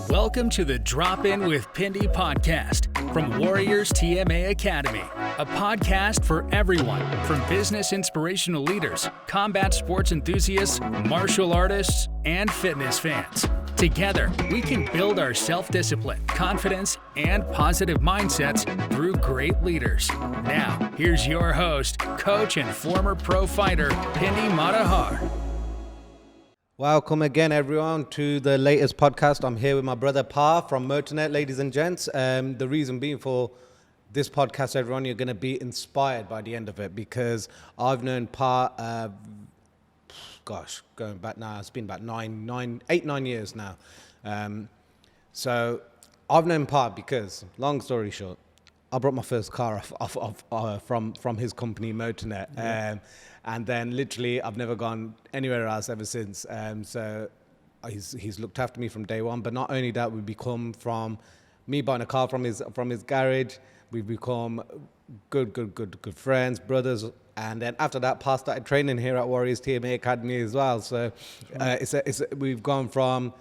Welcome to the Drop In with Pindi podcast from Warriors TMA Academy, a podcast for everyone from business inspirational leaders, combat sports enthusiasts, martial artists, and fitness fans. Together, we can build our self-discipline, confidence, and positive mindsets through great leaders. Now, here's your host, coach and former pro fighter, Pindi Matahar. Welcome again, everyone, to the latest podcast. I'm here with my brother Pa from Motonet, ladies and gents. The reason being for this podcast, everyone, you're going to be inspired by the end of it because I've known Pa, going back now, it's been about 8-9 years now. So I've known Pa because, long story short, I brought my first car from his company, Motonet. Yeah. And then literally I've never gone anywhere else ever since. So he's looked after me from day one. But not only that, we become from me buying a car from his garage. We've become good friends, brothers. And then after that, Pa started training here at Warriors TMA Academy as well. So we've gone from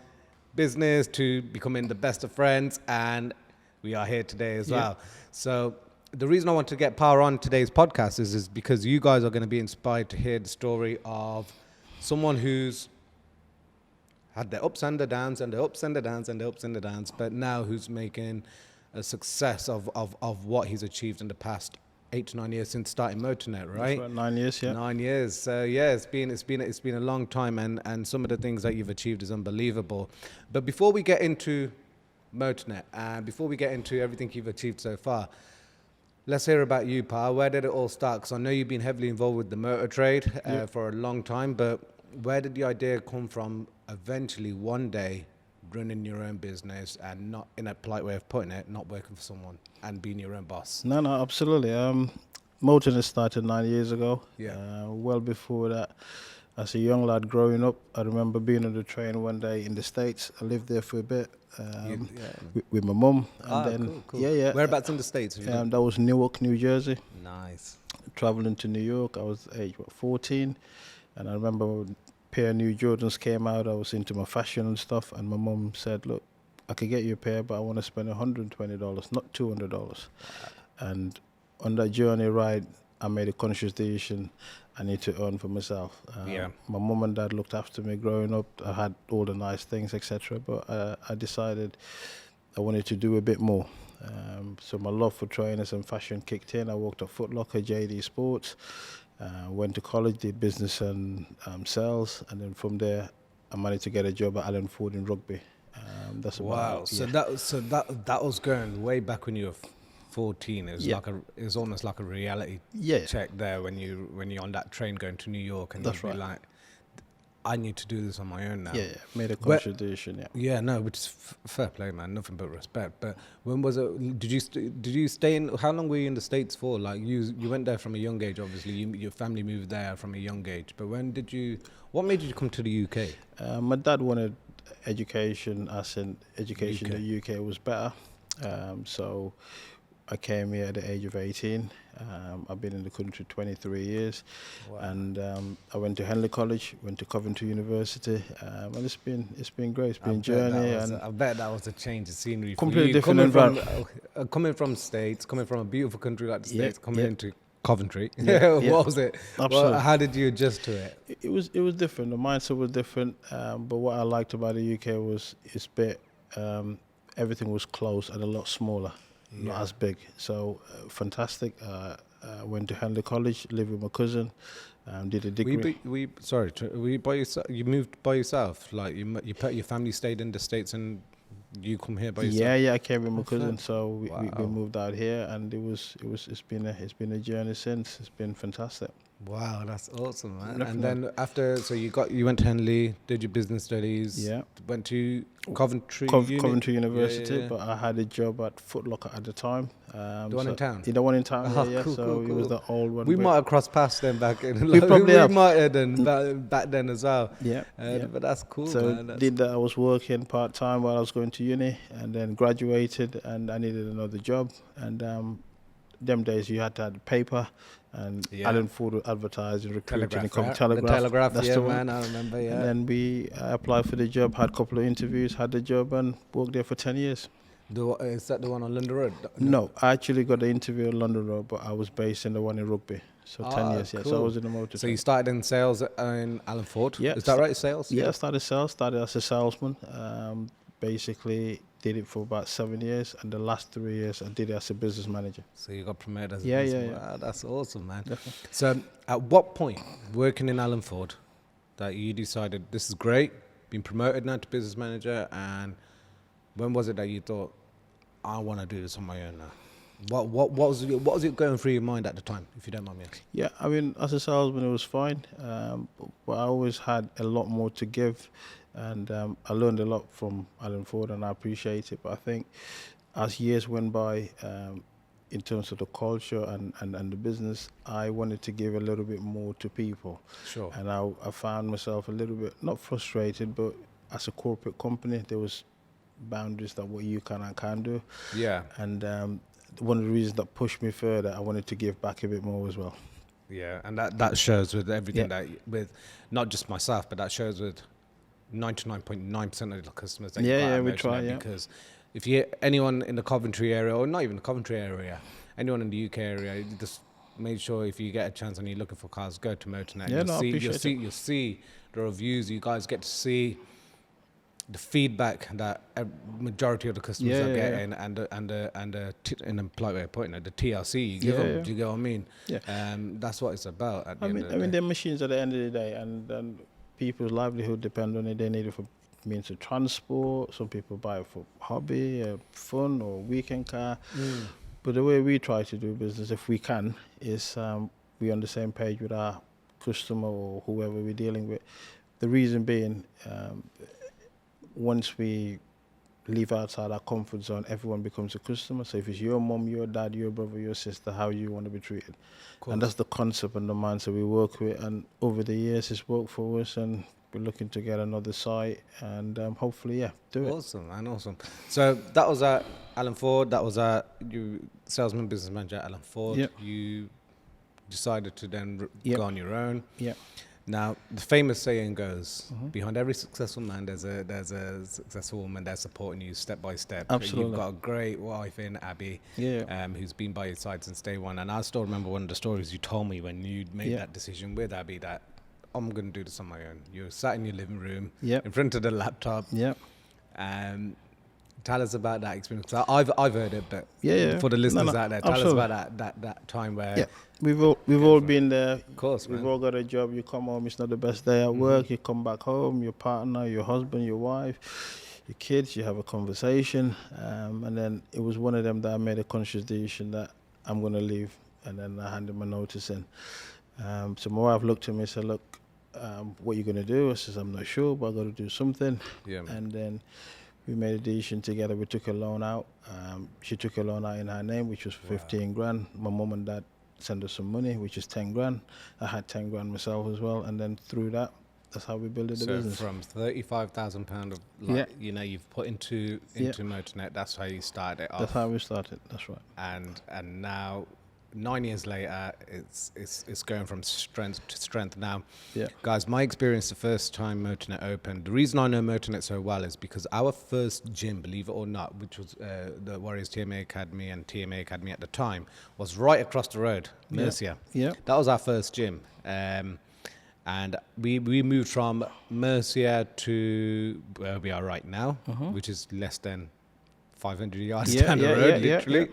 business to becoming the best of friends, and we are here today as well. So the reason I want to get Pa on today's podcast is because you guys are going to be inspired to hear the story of someone who's had their ups and the downs and the ups and the downs and the ups and the downs, but now who's making a success of what he's achieved in the past 8 to 9 years since starting Motonet, right? That's about 9 years, yeah. 9 years. So yeah, it's been a long time, and some of the things that you've achieved is unbelievable. But before we get into Motonet, and before we get into everything you've achieved so far, let's hear about you, Pa. Where did it all start? Because I know you've been heavily involved with the motor trade for a long time, but where did the idea come from eventually one day running your own business and, not in a polite way of putting it, not working for someone and being your own boss? No, absolutely. Motonet started 9 years ago. Yeah. Well before that, as a young lad growing up, I remember being on the train one day in the States. I lived there for a bit with my mum. Cool. Yeah. Whereabouts in the States? That was Newark, New Jersey. Nice. Traveling to New York, I was age 14, and I remember when a pair of new Jordans came out. I was into my fashion and stuff, and my mum said, "Look, I could get you a pair, but I want to spend $120, not $200." Wow. And on that journey ride, I made a conscious decision. I need to earn for myself. My mum and dad looked after me growing up. I had all the nice things, etc. But I decided I wanted to do a bit more. So my love for trainers and fashion kicked in. I worked at Foot Locker, JD Sports, went to college, did business and sales, and then from there I managed to get a job at Allen Ford in rugby. That's wow. So that was going way back when you were 14. It was almost like a reality check there when you're on that train going to New York, and you'd be like, I need to do this on my own now. Yeah, made a conscious decision. Which is fair play, man. Nothing but respect. But when was it? Did you stay in? How long were you in the States for? Like you went there from a young age. Obviously, your family moved there from a young age. But what made you come to the UK? My dad wanted education, as in education in the UK was better. So I came here at the age of 18. I've been in the country 23 years. Wow. And I went to Henley College, went to Coventry University, and it's been great. It's been a journey. I bet that was a change of scenery. Completely different environment. Coming from States, coming from a beautiful country like the States, coming into Coventry. What was it? Absolutely. How did you adjust to it? It was different. The mindset was different. But what I liked about the UK was everything was close and a lot smaller. Not as big, so fantastic. Went to Henley College, lived with my cousin, did a degree. You moved by yourself? Like your family stayed in the States and you come here by yourself? Yeah, I came with my cousin, so we moved out here, and it's been a journey since. It's been fantastic. Wow, that's awesome, man. Definitely. And then after, so you went to Henley, did your business studies, went to Coventry University, but I had a job at Foot Locker at the time. The one in town? The one in town, Cool. It was the old one. We might have crossed paths then back in. We probably have. might have done back then as well. But that's cool, so man. Did that. I was working part-time while I was going to uni, and then graduated, and I needed another job, and them days you had to have the paper, and Alan Ford would advertise and recruit and come Telegraph. The Telegraph, That's yeah, the one. man, I remember, yeah. And then I applied for the job, had a couple of interviews, had the job, and worked there for 10 years. Is that the one on London Road? No, I actually got the interview on London Road, but I was based in the one in Rugby. So 10 years, yeah. Cool. So I was in the motor. So you started in sales in Alan Ford? Yeah. Is that right, sales? Yeah, I started sales, started as a salesman. Basically did it for about 7 years, and the last 3 years I did it as a business manager. So you got promoted as a Yeah. Wow, that's awesome, man. Definitely. So at what point, working in Alan Ford, that you decided this is great, being promoted now to business manager, and when was it that you thought, I want to do this on my own now? What was it going through your mind at the time, if you don't mind me asking? Yeah, I mean, as a salesman, it was fine, but I always had a lot more to give, and I learned a lot from Alan Ford, and I appreciate it. But I think as years went by, in terms of the culture and the business, I wanted to give a little bit more to people. Sure. And I found myself a little bit, not frustrated, but as a corporate company, there was boundaries that what you can and can't do. Yeah. And one of the reasons that pushed me further, I wanted to give back a bit more as well. Yeah, and that shows with everything that, with not just myself, but that shows with 99.9% of the customers that we try, because if you anyone in the Coventry area, or not even the Coventry area, anyone in the UK area, you just make sure if you get a chance and you're looking for cars, go to Motonet. You'll see the reviews. You guys get to see the feedback that a majority of the customers are getting, and in a polite way of putting it, the TLC you give them. Do you get what I mean? Yeah. That's what it's about. At the I end mean, of the day. they're machines at the end of the day, and people's livelihood depend on it. They need it for means of transport. Some people buy it for hobby, fun, or weekend car. But the way we try to do business, if we can, is we're on the same page with our customer or whoever we're dealing with. The reason being, once we leave outside our comfort zone, everyone becomes a customer. So if it's your mom, your dad, your brother, your sister, how you want to be treated. And that's the concept and the mindset we work with. And over the years, it's worked for us, and we're looking to get another site and hopefully, do it. Awesome, man, awesome. So that was at Alan Ford. That was at you salesman, business manager at Alan Ford. Yep. You decided to then Yep. go on your own. Yeah. Now, the famous saying goes, behind every successful man, there's a successful woman that's supporting you step by step. Absolutely. You've got a great wife in Abby, who's been by your side since day one. And I still remember one of the stories you told me when you made that decision with Abby that I'm going to do this on my own. You sat in your living room, in front of the laptop. Yeah. Tell us about that experience. I've heard it, but for the listeners out there, tell absolutely. us about that time where we've all been there. Of course, we've man. all got a job. You come home, it's not the best day at work. You come back home, your partner, your husband, your wife, your kids. You have a conversation, and then it was one of them that I made a conscious decision that I'm going to leave, and then I handed my notice in. So my wife looked at me and said, "Look, what are you going to do?" I says, "I'm not sure, but I got to do something." Yeah, man. And then we made a decision together. We took a loan out. She took a loan out in her name, which was 15 grand. My mum and dad sent us some money, which is 10 grand. I had 10 grand myself as well. And then through that, that's how we built the business. So from £35,000 of you've put into Motonet, that's how you started it off. That's how we started. That's right. And now 9 years later, it's going from strength to strength. Now, guys, my experience the first time Motonet opened, the reason I know Motonet so well is because our first gym, believe it or not, which was the Warriors TMA Academy and TMA Academy at the time, was right across the road, Mercia. Yeah. That was our first gym. And we moved from Mercia to where we are right now, which is less than 500 yards down the road, literally.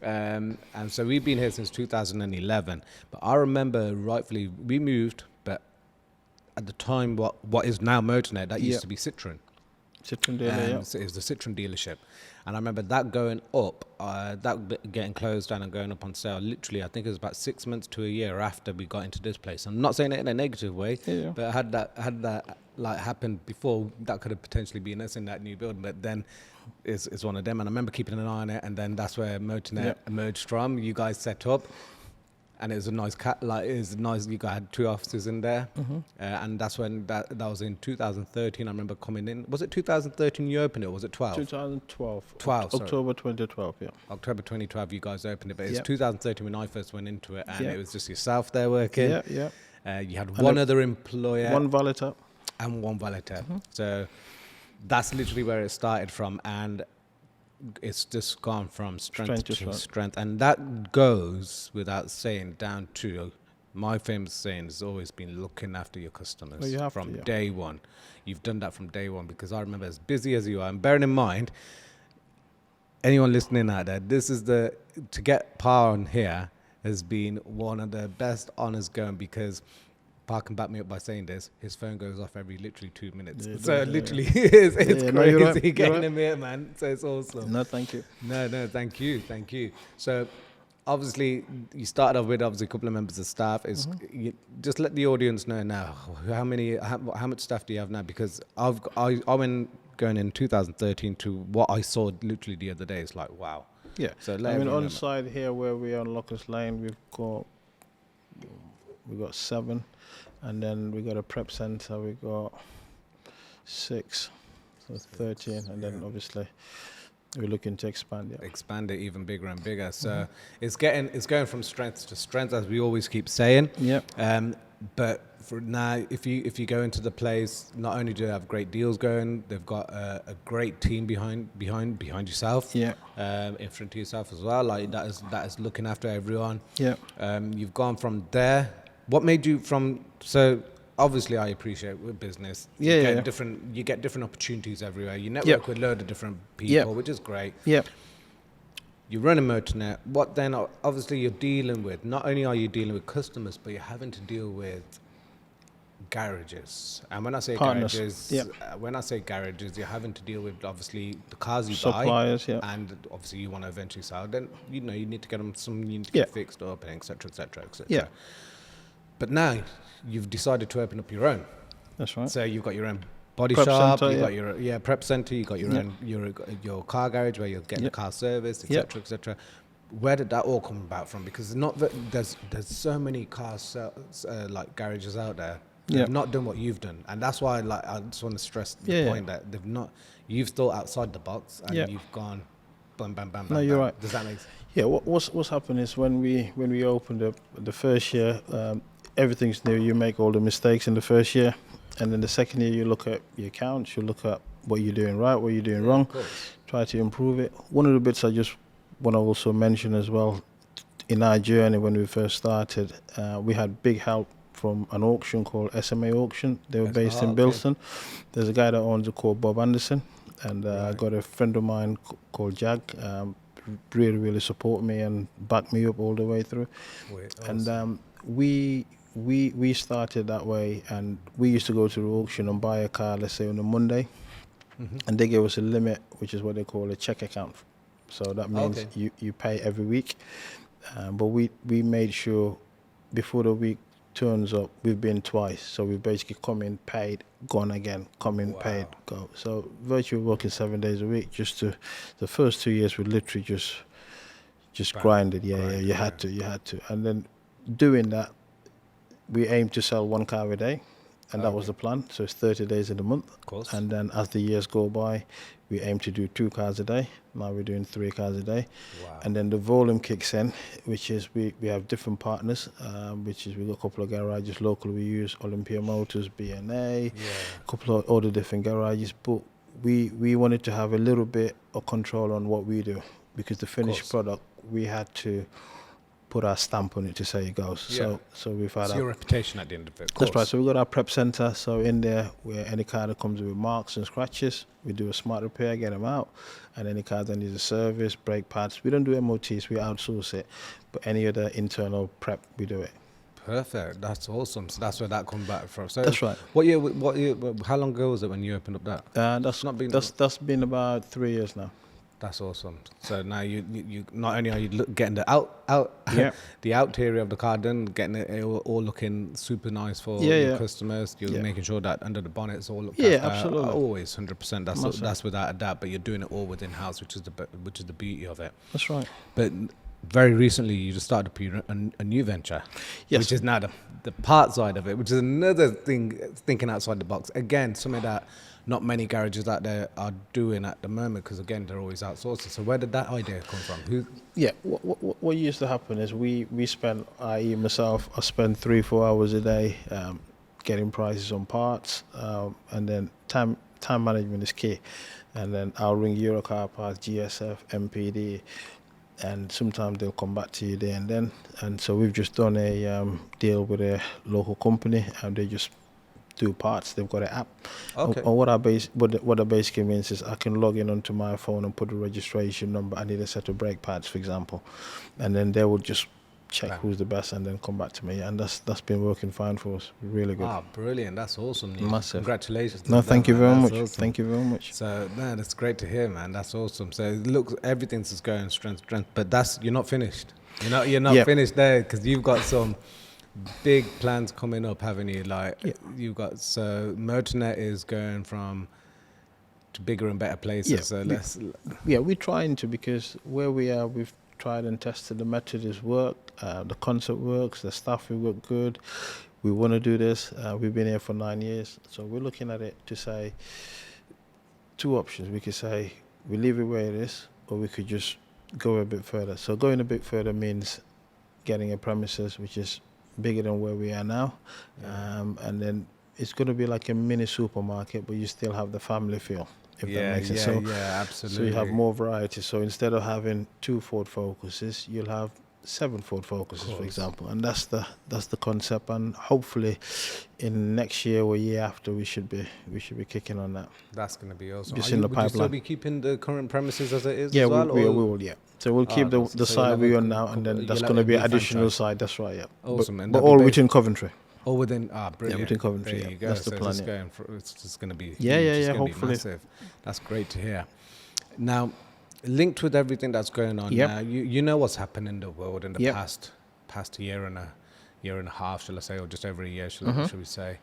And so we've been here since 2011. But I remember rightfully we moved, but at the time what is now Motonet, that used to be Citroen. Citroen dealer, So it was the Citroen dealership. And I remember that going up, that getting closed down and going up on sale. Literally, I think it was about 6 months to a year after we got into this place. I'm not saying it in a negative way, but had that like happened before, that could have potentially been us in that new building. But then it's one of them. And I remember keeping an eye on it. And then that's where Motonet emerged from. You guys set up. and it was a nice you had 2 offices in there, and that's when that was in 2013. I remember coming in. Was it 2013 you opened it, or was it 12? 2012. 12, sorry. October 2012, yeah. October 2012 you guys opened it, but it's Yep. 2013 when I first went into it, and Yep. it was just yourself there working. Yeah. You had And one other employer One valeter. and one valeter. So that's literally where it started from, and it's just gone from strength to strength. And that goes without saying down to my famous saying has always been looking after your customers. Well, you have from to, yeah. day one. You've done that from day one, because I remember, as busy as you are, and bearing in mind, anyone listening out there, to get Pa on here has been one of the best honors going, because Pa can back me up by saying this, his phone goes off every literally 2 minutes. Yeah, So yeah, literally, yeah. it's Yeah, crazy no, you're right, getting you're right. him here, man. So it's awesome. No, thank you. No, thank you. So obviously, you started off with a couple of members of staff. You just let the audience know now how much staff do you have now? Because I went going in 2013 to what I saw literally the other day. It's like, wow. Yeah. So on side here where we are on Lockers Lane, we've got 7, and then we got a prep center. We got 6, so 13, and then obviously we're looking to expand. Yeah. Expand it even bigger and bigger. So it's going from strength to strength, as we always keep saying. Yeah. But for now, if you go into the place, not only do they have great deals going, they've got a great team behind yourself. Yeah. In front of yourself as well. Like that is looking after everyone. Yeah. You've gone from there. What made you from? So obviously, I appreciate with business. You get different opportunities everywhere. You network with a load of different people, which is great. Yeah. You run a Motonet. What then? Obviously, you're dealing with. Not only are you dealing with customers, but you're having to deal with garages. And when I say Partners. garages, you're having to deal with obviously the cars you Suppliers, buy, and obviously you want to eventually sell. Then you need to get them fixed up, and etc. etc. etc. Yeah. But now you've decided to open up your own. That's right. So you've got your own body Prep shop, center, got your prep center, you got your own your car garage where you're getting the car serviced, etc. etc. Where did that all come about from? Because there's so many like garages out there. They've not done what you've done, and that's why I just want to stress the point that they've not. You've thought outside the box, and you've gone, bam, bam, bam. No, bam, you're bam. right. Does that make sense? Yeah. What's happened is when we opened up the first year, everything's new. You make all the mistakes in the first year, and then the second year you look at your accounts, you look at what you're doing right, what you're doing wrong, try to improve it. One of the bits I just want to also mention as well, in our journey when we first started, we had big help from an auction called SMA Auction. They were based in Bilston. There's a guy that owns it called Bob Anderson, and I got a friend of mine called Jag. Really support me and back me up all the way through. And we started that way, and we used to go to the auction and buy a car, let's say on a Monday, and they gave us a limit, which is what they call a check account. So that means you pay every week. But we made sure before the week turns up, we've been twice. So we basically come in, paid, gone again, come in, paid, go. So virtually working 7 days a week. The first 2 years we literally just grinded. You had to. And then doing that, we aimed to sell 1 car a day, and that was the plan. So it's 30 days in a month. Of course. And then as the years go by, we aim to do 2 cars a day. Now we're doing 3 cars a day. Wow. And then the volume kicks in, which is we have different partners, which is we got a couple of garages locally. We use Olympia Motors, B&A, a couple of other different garages. But we wanted to have a little bit of control on what we do, because the finished product, we had to put our stamp on it to say it goes. So we've had your reputation at the end of it. That's right. So we got our prep center. So in there, where any car that comes with marks and scratches, we do a smart repair, get them out. And any car that needs a service, brake pads, we don't do MOTs, we outsource it. But any other internal prep, we do it. Perfect. That's awesome. So that's where that comes back from. So that's right. What year? How long ago was it when you opened up that? That's been about 3 years now. That's awesome. So now you not only are you getting the the outerior of the car done, getting it all looking super nice for your customers. You're making sure that under the bonnet it's all looked after. Yeah, absolutely. Always 100%. That's without a doubt. But you're doing it all within house, which is the beauty of it. That's right. But very recently you just started a new venture, Yes. which is now the part side of it, which is another thing, thinking outside the box. Again, something that not many garages out there are doing at the moment, because again, they're always outsourcing. So where did that idea come from? Yeah, what used to happen is we spend, i.e. myself, I spend 3-4 hours a day getting prices on parts, and then time management is key. And then I'll ring Eurocar Parts, GSF, MPD, and sometimes they'll come back to you there and then. And so we've just done a deal with a local company, and they just do parts. They've got an app. Okay. And what that basically means is I can log in onto my phone and put a registration number. I need a set of brake pads, for example, and then they will just check who's the best and then come back to me. And that's been working fine for us. Really good. Ah, brilliant. That's awesome news. Massive. Congratulations. No, thank you very much. Awesome. Thank you very much. So, man, that's great to hear, man. That's awesome. So, it looks, everything's just going strength to strength, but you're not finished. You're not finished there, because you've got some big plans coming up, haven't you? You've got, so Motonet is going from to bigger and better places. So we're trying to, because where we are, we've tried and tested the method is work, the concept works, the staff we work good. We want to do this. We've been here for 9 years, so we're looking at it to say two options. We could say we leave it where it is, or we could just go a bit further. So going a bit further means getting a premises which is bigger than where we are now, and then it's going to be like a mini supermarket, but you still have the family feel. If that makes sense. So, absolutely. So you have more variety. So instead of having 2 Ford Focuses, you'll have 7 Ford Focuses, for example, and that's the concept. And hopefully, in next year or year after, we should be kicking on that. That's going to be awesome. Just in the would pipeline. you still be keeping the current premises as it is? Yeah, as well, we will. Yeah. So we'll keep the side we're on now, and then that's going to be an additional side. That's right. Yeah. Awesome. But all within Coventry. All within, brilliant. Yeah, within Coventry. There you go. That's the plan. It's just going to be yeah, huge. yeah. Hopefully, massive. That's great to hear. Now, linked with everything that's going on now, you know what's happened in the world in the past year and a half, shall I say, or just over a year, shall we say?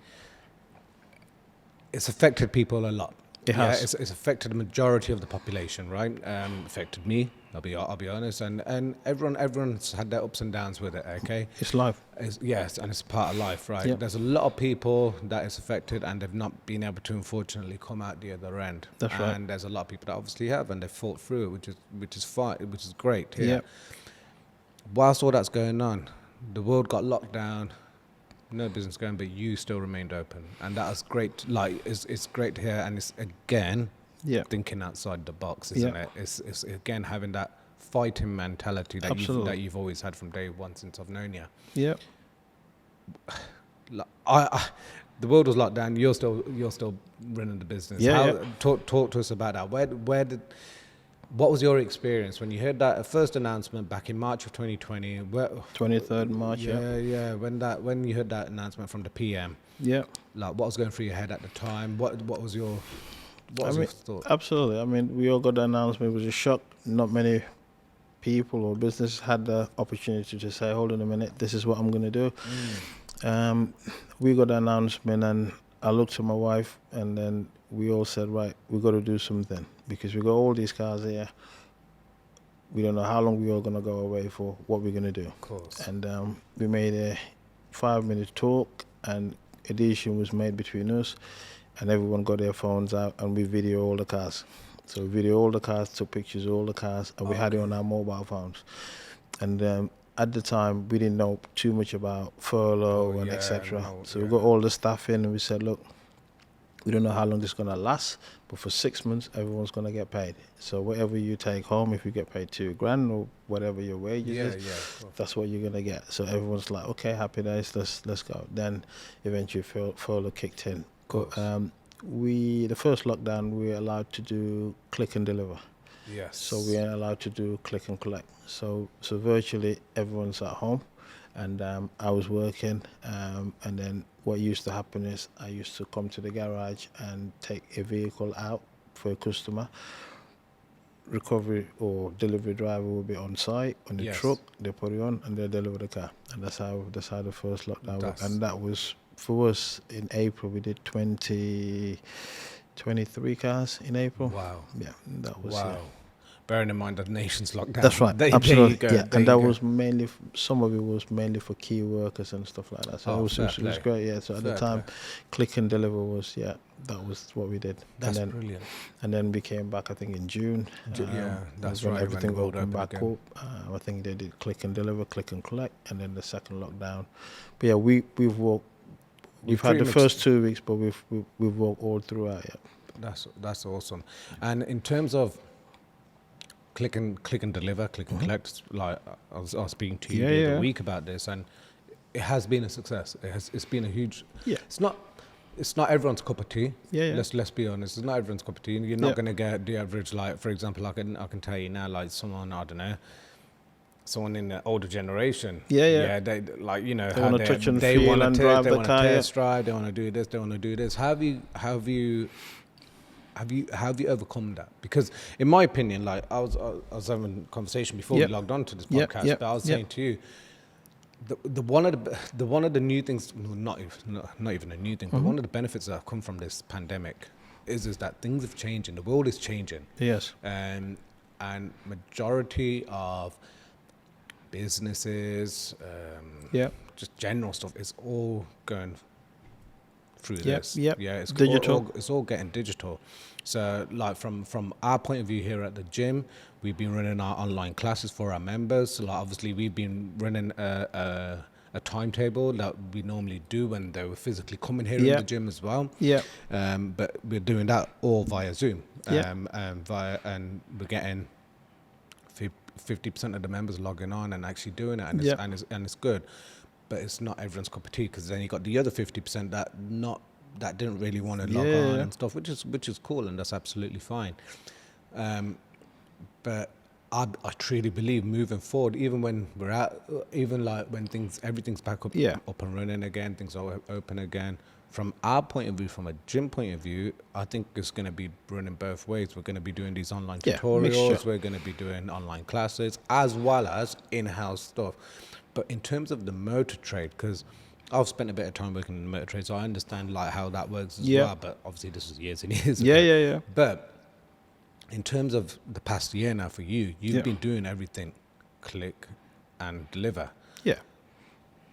It's affected people a lot. It has. It's affected the majority of the population, right? Affected me. I'll be honest, and everyone's had their ups and downs with it. Okay, it's life. Yes, and it's part of life, right? Yep. There's a lot of people that is affected, and they've not been able to, unfortunately, come out the other end. That's right. And there's a lot of people that obviously have, and they fought through it, which is fine, which is great. Yeah. Yep. Whilst all that's going on, the world got locked down. No business going, but you still remained open, and that was great. Like, it's great to hear, and it's again thinking outside the box, isn't it? It's again having that fighting mentality that you've always had from day one since I've known you. Yeah. The world was locked down. You're still running the business. Talk to us about that. What was your experience when you heard that first announcement back in March of 2020? 23rd March. Yeah. When you heard that announcement from the PM. Yeah. Like, what was going through your head at the time? What was your thought? Absolutely. I mean, we all got the announcement. It was a shock. Not many people or businesses had the opportunity to say, hold on a minute, this is what I'm going to do. We got the announcement, and I looked at my wife, and then we all said, right, we got to do something, because we got all these cars here. We don't know how long we're all going to go away for, what we're going to do. Of course. And we made a 5-minute talk, and a decision was made between us, and everyone got their phones out, and we video all the cars. So we video all the cars, took pictures of all the cars, and we had it on our mobile phones. And at the time, we didn't know too much about furlough and etc. So we got all the staff in, and we said, look, we don't know how long this is going to last, but for 6 months, everyone's going to get paid. So whatever you take home, if you get paid $2,000 or whatever your wages is, that's what you're going to get. So everyone's like, okay, happy days, let's go. Then eventually furlough kicked in. The first lockdown, we were allowed to do click and deliver. Yes. So we are allowed to do click and collect. So virtually everyone's at home, and I was working, and then what used to happen is I used to come to the garage and take a vehicle out for a customer. Recovery or delivery driver will be on site on the truck. They put it on and they deliver the car, and that's how the first lockdown worked. And that was for us in April. We did 23 cars in April. Wow. Yeah, that was. Wow. bearing in mind that the nation's locked down. That's right. There Absolutely. you go. Yeah, There and that you go. was mainly some of it was mainly for key workers and stuff like that. So Oh, it was fair it was play. great. Yeah. So at the Fair time, play. click and deliver was that was what we did. That's and then brilliant. and then we came back I think in June. Yeah, that's when right, when everything the world opened opened back again. up. I think they did click and deliver, click and collect, and then the second lockdown. But yeah, we've walked. We've had the pretty much- first 2 weeks, but we've walked all throughout. Yeah. That's awesome. And in terms of click and deliver, click and collect, like I was speaking to you Yeah, the other yeah. week about this, and it has been a success. It's been a huge. Yeah. It's not everyone's cup of tea. Yeah, yeah. Let's be honest. It's not everyone's cup of tea. You're not Yeah. going to get the average, like, for example, I can tell you now, like someone, I don't know, someone in the older generation. Yeah. They, like, you know, They how wanna touch and they feel want and to drive they the want to car, yeah. test drive, they want to do this, they want to do this. How have you overcome that? Because in my opinion, like I was having a conversation before Yep. we logged on to this Yep, podcast, yep, but I was yep. saying to you, the one of the new things, no, not even a new thing, but one of the benefits that have come from this pandemic is that things have changed and the world is changing. Yes. And majority of businesses, Yeah. just general stuff, is all going through Yep, this. yep. Yeah, it's Digital. it's all getting digital. So, like from our point of view here at the gym, we've been running our online classes for our members. So, like, obviously, we've been running a timetable that we normally do when they were physically coming here in Yep. the gym as well. Yeah. But we're doing that all via Zoom. Yep. And we're getting 50% of the members logging on and actually doing it, and Yep. it's good. But it's not everyone's cup of tea, because then you got the other 50% that didn't really want to log on Yeah. and stuff, which is cool, and that's absolutely fine. But I truly believe moving forward, even when we're at, even like when everything's back up, Yeah. up and running again, things are open again. From our point of view, from a gym point of view, I think it's going to be running both ways. We're going to be doing these online Yeah, tutorials. mixture. We're going to be doing online classes as well as in-house stuff. But in terms of the motor trade, because I've spent a bit of time working in the motor trade, so I understand like how that works as Yeah. well. But obviously, this is years and years Yeah. ago. Yeah. But in terms of the past year now for you've Yeah. been doing everything click and deliver. Yeah.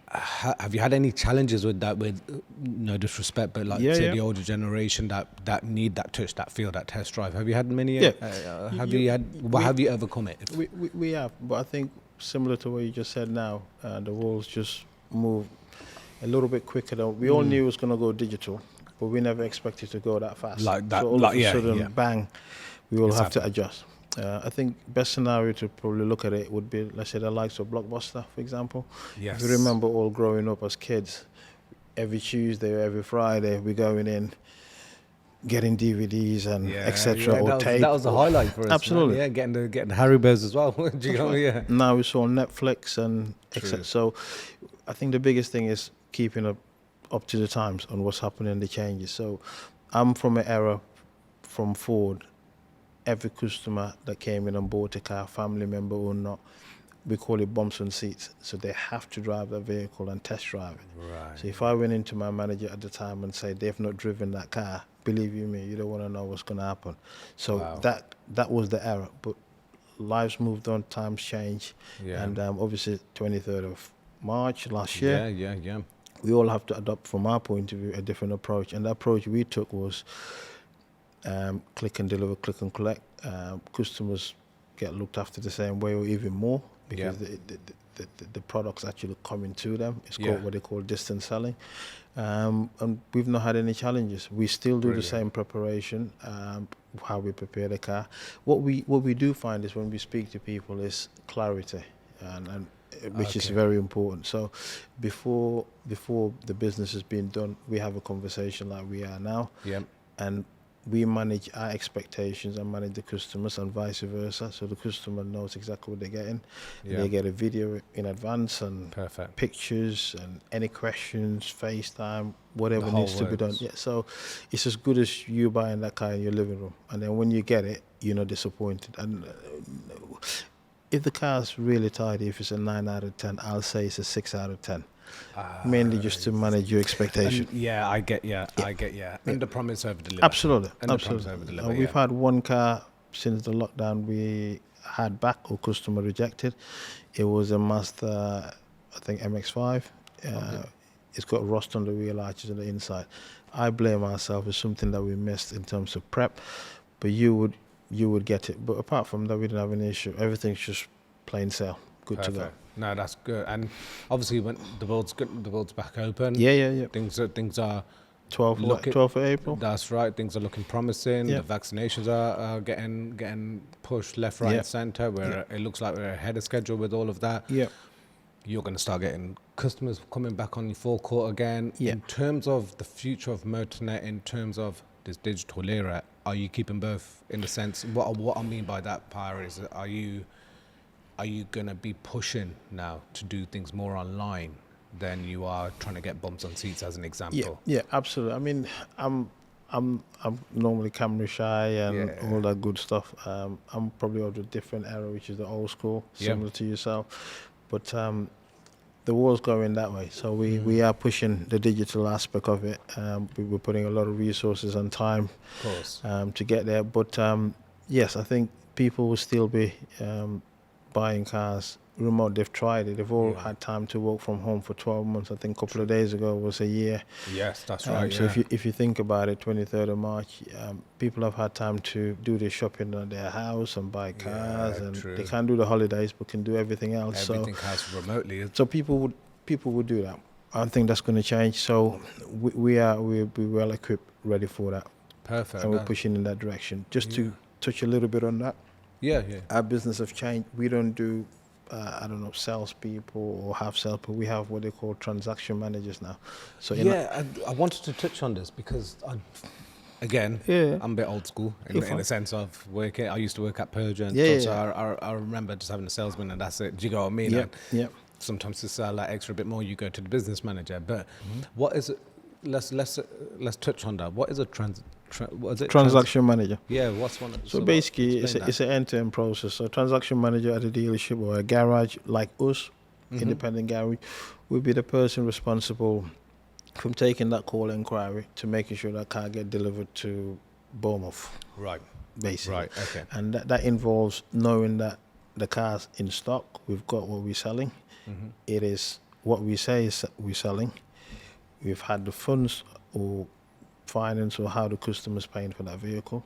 Have you had any challenges with that, with no disrespect, but like Yeah, say yeah. the older generation that need that touch, that feel, that test drive? Have you had many? Yeah. Have You- you had? Have you overcome it? We have, but I think similar to what you just said now, the world's just moved a little bit quicker than we all knew it was going to go digital, but we never expected to go that fast. Like that, So all like, of a yeah, sudden, yeah. bang, we will It's have to happened. adjust. I think best scenario to probably look at it would be, let's say, the likes of Blockbuster, for example. Yes. If you remember all growing up as kids, every Tuesday or every Friday, we're going in, getting DVDs and etc. or tape. that was the highlight for us. Absolutely. Man. Yeah, getting Haribo's as well. Do you know? Yeah. Now it's all Netflix and True. etc. So I think the biggest thing is keeping up to the times on what's happening, the changes. So I'm from an era from Ford. Every customer that came in and bought a car, family member or not, we call it bumps on seats. So they have to drive the vehicle and test drive it. Right. So if I went into my manager at the time and say they've not driven that car, believe you me, you don't want to know what's going to happen. So Wow. that was the era. But lives moved on, times change. Yeah. And obviously 23rd of March last year, Yeah. we all have to adopt from our point of view a different approach. And the approach we took was click and deliver, click and collect. Customers get looked after the same way or even more because the product's actually coming to them. It's called what they call distance selling. And we've not had any challenges. We still do the same preparation, how we prepare the car. What we do find is when we speak to people is clarity, and which is very important. So before the business has been done, we have a conversation like we are now. Yeah. And we manage our expectations and manage the customers and vice versa. So the customer knows exactly what they're getting. Yeah. They get a video in advance and Perfect. pictures and any questions, FaceTime, whatever The whole needs to be done. works. Yeah. So it's as good as you buying that car in your living room. And then when you get it, you're not disappointed. And if the car's really tidy, if it's a 9 out of 10, I'll say it's a 6 out of 10. Mainly just to manage your expectation. Yeah, I get. Under promise, over deliver. Absolutely. Under Absolutely. promise, over deliver. We've had one car since the lockdown we had back or customer rejected. It was a Mazda, I think MX-5. It's got rust on the wheel arches on the inside. I blame ourselves. It's something that we missed in terms of prep, but you would get it. But apart from that, we didn't have any issue. Everything's just plain sail, good to go. No, that's good. And obviously, when the world's back open. Yeah. Things are 12th of April. That's right. Things are looking promising. Yeah. The vaccinations are getting pushed left, right, and centre. Where it looks like we're ahead of schedule with all of that. Yeah. You're going to start getting customers coming back on your forecourt again. Yeah. In terms of the future of Motonet, in terms of this digital era, are you keeping both in the sense? What I mean by that, Pyre, is are you going to be pushing now to do things more online than you are trying to get bumps on seats, as an example? Yeah, absolutely. I mean, I'm normally camera shy and all that good stuff. I'm probably of a different era, which is the old school, similar to yourself. But the world's going that way, so we are pushing the digital aspect of it. We're putting a lot of resources and time, Of course. to get there. But yes, I think people will still be buying cars remote. They've tried it. They've all had time to work from home for 12 months. I think a couple of days ago was a year. Yes, that's right. So if you think about it, 23rd of March, people have had time to do their shopping at their house and buy cars, and true. they can't do the holidays, but can do everything else. Everything has remotely. So people would do that. I think that's going to change. So we're well equipped, ready for that. Perfect. And we're pushing in that direction. Just to touch a little bit on that. Yeah. Our business have changed. We don't do salespeople or have salespeople. We have what they call transaction managers now. So I wanted to touch on this because I'm a bit old school in the sense of working. I used to work at Peugeot and stuff, so I remember just having a salesman and that's it. Do you know what I mean? Yeah. Sometimes to sell that extra bit more, you go to the business manager. But what is it? Let's touch on that. What is a what is it? Transaction manager. Yeah, what's one? So basically, it's an end-to-end process. So transaction manager at a dealership or a garage like us, independent garage, will be the person responsible from taking that call inquiry to making sure that car get delivered to Bournemouth. Right. Basically. Right. Okay. And that involves knowing that the car's in stock. We've got what we're selling. It is what we say is we're selling. We've had the funds or finance or how the customer's paying for that vehicle,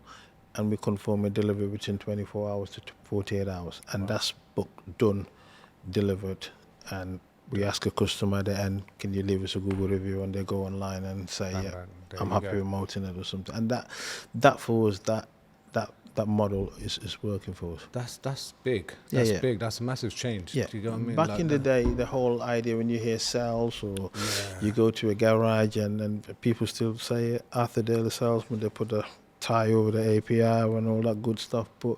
and we confirm a delivery within 24 hours to 48 hours. And that's booked, done, delivered, and we ask a customer at the end, can you leave us a Google review? And they go online and say, I'm happy with Motonet or something. And that for us, that model is working for us. That's big. That's big. That's a massive change. Yeah. Do you know what I mean? Back in the day, the whole idea when you hear sales or you go to a garage and people still say Arthur Dale, the salesman, they put a tie over the API and all that good stuff. But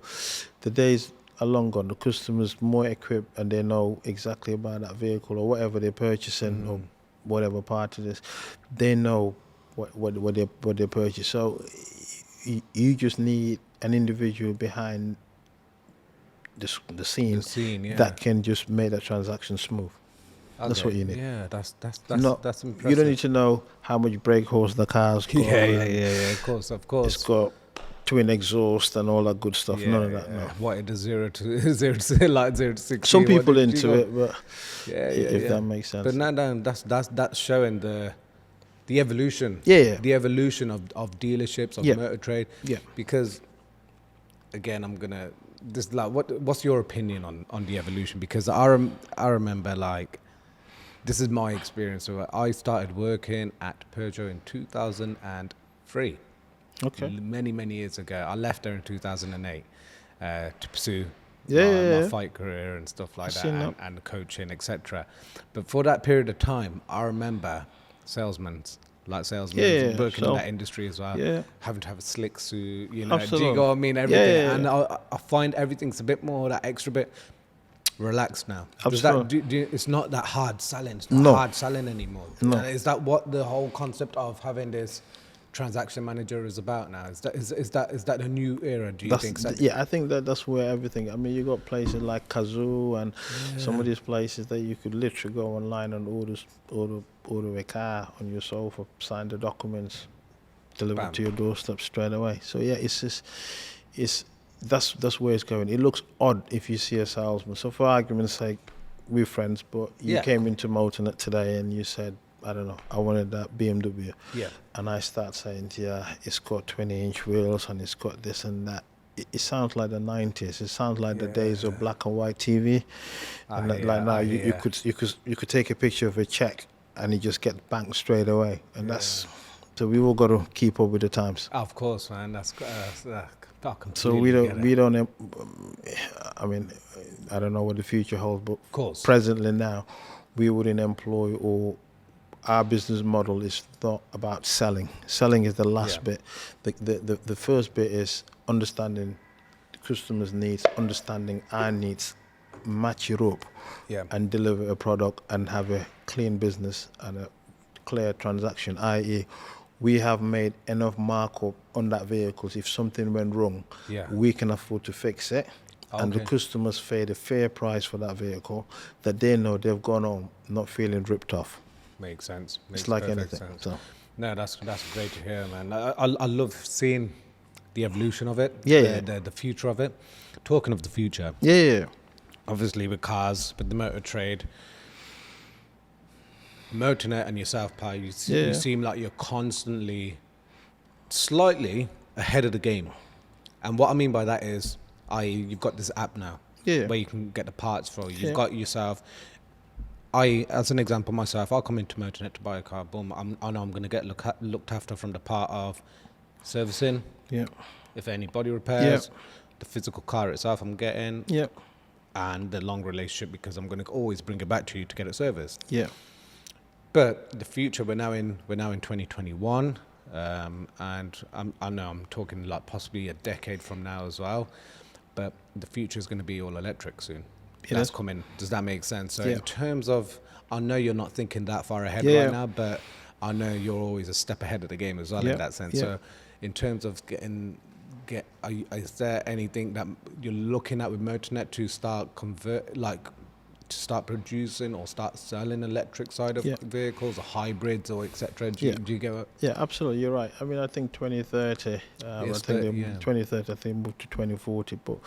the days are long gone. The customer's more equipped and they know exactly about that vehicle or whatever they're purchasing or whatever part it is. They know what they purchase. So you just need an individual behind the scene that can just make that transaction smooth. Okay. That's what you need. Yeah, that's impressive. You don't need to know how much brake horse the car's got. Yeah. Of course. It's got twin exhaust and all that good stuff. None of that. No. What it is 0 to 60. Some people into it, but if that makes sense. But now that's showing the evolution. The evolution of dealerships, of motor trade. Yeah. Because again, what's your opinion on the evolution? Because I remember, like, this is my experience. So I started working at Peugeot in 2003. Okay. Many years ago. I left there in 2008 to pursue my fight career and stuff like that, and coaching, etc. But for that period of time, I remember salesmen working in that industry as well, having to have a slick suit, do you know what I mean? Everything. And I find everything's a bit more, that extra bit relaxed now. It's not that hard selling. It's not hard selling anymore. No. Is that what the whole concept of having this transaction manager is about now? Is that a new era, do you think? I think that's where everything, I mean, you got places like Kazoo and some of these places that you could literally go online and order a car on your sofa, sign the documents, delivered to your doorstep straight away. So it's that's where it's going. It looks odd if you see a salesman. So for argument's sake, we're friends, but you came into Motonet today and you said, I don't know, I wanted that BMW. Yeah. And I start saying, yeah, it's got 20-inch wheels and it's got this and that. It sounds like the 90s. It sounds like the days of black and white TV. And like now, you could take a picture of a check and you just get banked straight away. And that's, so we all got to keep up with the times. Of course, man. That's so we don't. I mean, I don't know what the future holds, but of course, presently now, we wouldn't employ, or our business model is not about selling. Selling is the last bit. The first bit is understanding the customer's needs, understanding our needs, match it up, and deliver a product and have a clean business and a clear transaction, i.e. we have made enough markup on that vehicle. If something went wrong, we can afford to fix it. Okay. And the customers pay the fair price for that vehicle, that they know they've gone home not feeling ripped off. Makes sense. It's like anything. So. No, that's great to hear, man. I love seeing the evolution of it, the future of it. Talking of the future, obviously with cars, with the motor trade, Motonet and yourself, Pa, you seem like you're constantly, slightly ahead of the game. And what I mean by that is, you've got this app now, where you can get the parts for. You've got yourself. As an example, myself, I'll come into Motonet to buy a car. Boom, I know I'm going to get looked after from the part of servicing. Yeah. If any body repairs, the physical car itself I'm getting. Yeah. And the long relationship, because I'm going to always bring it back to you to get it serviced. Yeah. But the future, we're now in 2021, and I know I'm talking like possibly a decade from now as well. But the future is going to be all electric soon. That's coming. Does that make sense? So in terms of, I know you're not thinking that far ahead right now, but I know you're always a step ahead of the game as well in that sense. So in terms of is there anything that you're looking at with Motonet to start to start producing or start selling electric side of vehicles or hybrids or etc.? Do you get it? Yeah, absolutely. You're right. I mean, I think 2030, 2030, I think moved to 2040, but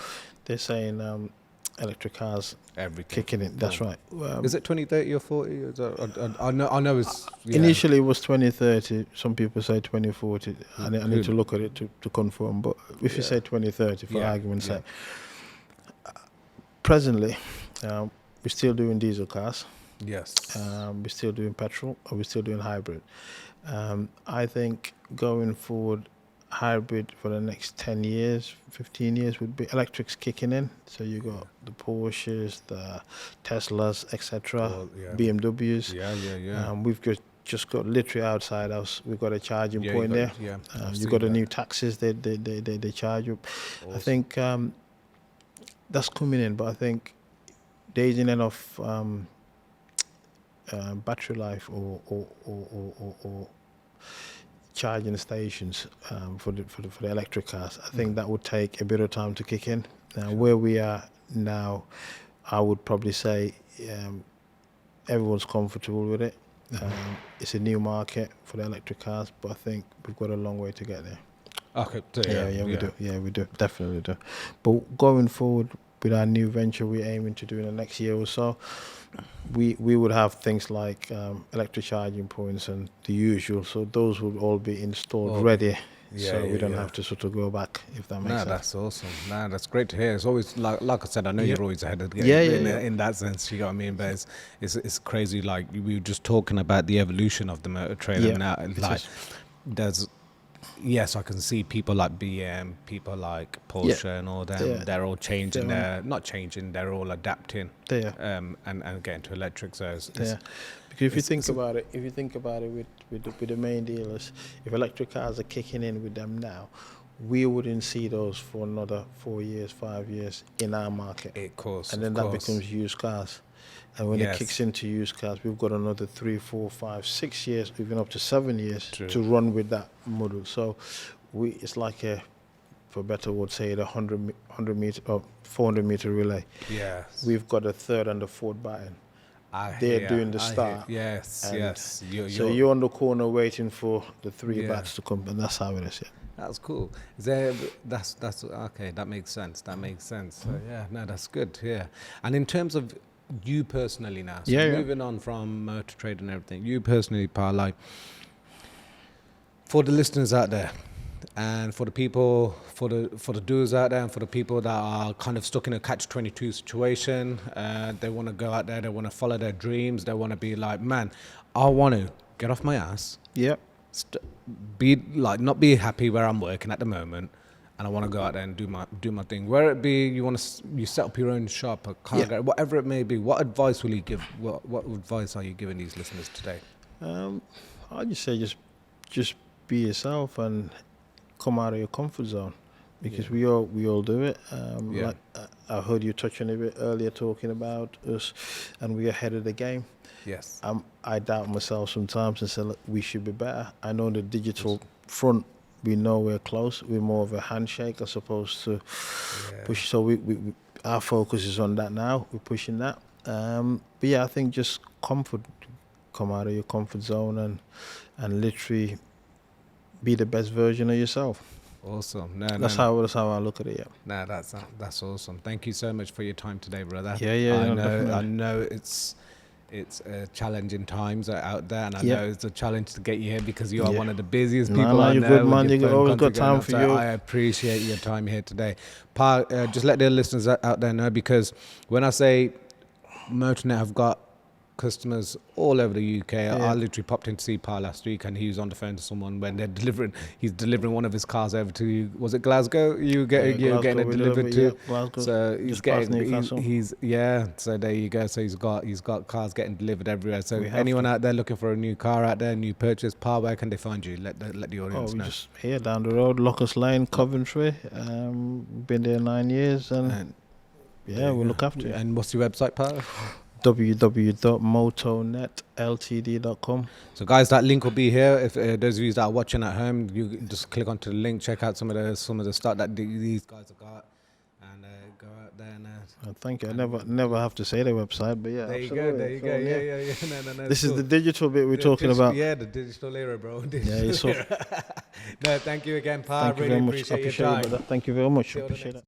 they're saying electric cars kicking in. That's right. Is it 2030 or 40? I know it's... Initially it was 2030. Some people say 2040. I need to look at it to confirm. But if you say 2030, for argument's sake. Presently, we're still doing diesel cars. Yes. We're still doing petrol, or we're still doing hybrid. I think going forward, hybrid for the next 10 years, 15 years would be electrics kicking in. So you got the Porsches, the Teslas, etc., BMWs. We've just got literally outside us. We've got a charging point there. You've got the new taxis. They charge you. Awesome. I think that's coming in, but I think there isn't enough battery life or charging stations for the electric cars. I think that would take a bit of time to kick in. Where we are now, I would probably say everyone's comfortable with it. It's a new market for the electric cars, but I think we've got a long way to get there. Okay. We do. Yeah, we do. Definitely do. But going forward with our new venture we're aiming to do in the next year or so, we would have things like electric charging points and the usual. So those would all be installed ready. So we don't have to sort of go back, if that makes sense. That's awesome. That's great to hear. It's always, like I said, I know you're always ahead of the game in that sense, you know what I mean? But it's crazy, like we were just talking about the evolution of the motor trade and now, like, there's... Yes, I can see people like BM, people like Porsche and all them. They're all changing. They're all adapting. And getting to electric. So because if you think about it, with the main dealers, if electric cars are kicking in with them now, we wouldn't see those for another 4 years, 5 years in our market. Of course. And then that becomes used cars. And when it kicks into used cars, we've got another 3, 4, 5, 6 years, even up to 7 years to run with that model. So it's like for a better word, say the 100 meter or 400 meter relay. Yes. We've got a third and a fourth button. They're doing the start. Yes. So you're on the corner waiting for the 3 bats to come, and that's how it is. That's cool. That's okay. That makes sense. So yeah, no, that's good. Yeah. And in terms of you personally now, so moving on from motor trade and everything, you personally, Pa, like for the listeners out there, and for the people, for the doers out there, and for the people that are kind of stuck in a catch-22 situation, they want to go out there, they want to follow their dreams, they want to be like, man, I want to get off my ass. Yep. Not be happy where I'm working at the moment, and I want to go out there and do my thing. Where it be, you set up your own shop, a car garage, whatever it may be. What advice will you give? What advice are you giving these listeners today? I just say just be yourself and come out of your comfort zone, because we all do it. Like I heard you touch on it a bit earlier, talking about us, and we're ahead of the game. Yes. I doubt myself sometimes and say, look, we should be better. I know the digital front, we know we're close. We're more of a handshake as opposed to push. So we our focus is on that now. We're pushing that. But yeah, I think just come out of your comfort zone and literally be the best version of yourself. Awesome. That's how I look at it. Yeah. No, that's awesome. Thank you so much for your time today, brother. Yeah. I know it's challenging times out there, and I know it's a challenge to get you here because you are one of the busiest people I know. You're good, man. You always got time for you. I appreciate your time here today. Pa, just let the listeners out there know, because when I say Motonet have got customers all over the UK. I literally popped in to see Pa last week, and he was on the phone to someone when he's delivering one of his cars over to, was it Glasgow? You're getting it delivered to. Glasgow. So he's so there you go. So he's got cars getting delivered everywhere. So anyone out there looking for a new car out there, new purchase, Pa, where can they find you? Let the audience know. Just here down the road, Locust Lane, Coventry. Been there 9 years, and we'll look after you. And what's your website, Pa? www.motonetltd.com. So guys, that link will be here. If those of you that are watching at home, you just click onto the link, check out some of the stuff that these guys have got, and go out there and thank you. I never have to say the website, but there you go. Yeah. No, this is the digital bit we're talking about. Yeah, the digital era, bro. No, thank you again, Pa. Thank you very much. Appreciate your time. Thank you very much. Appreciate it.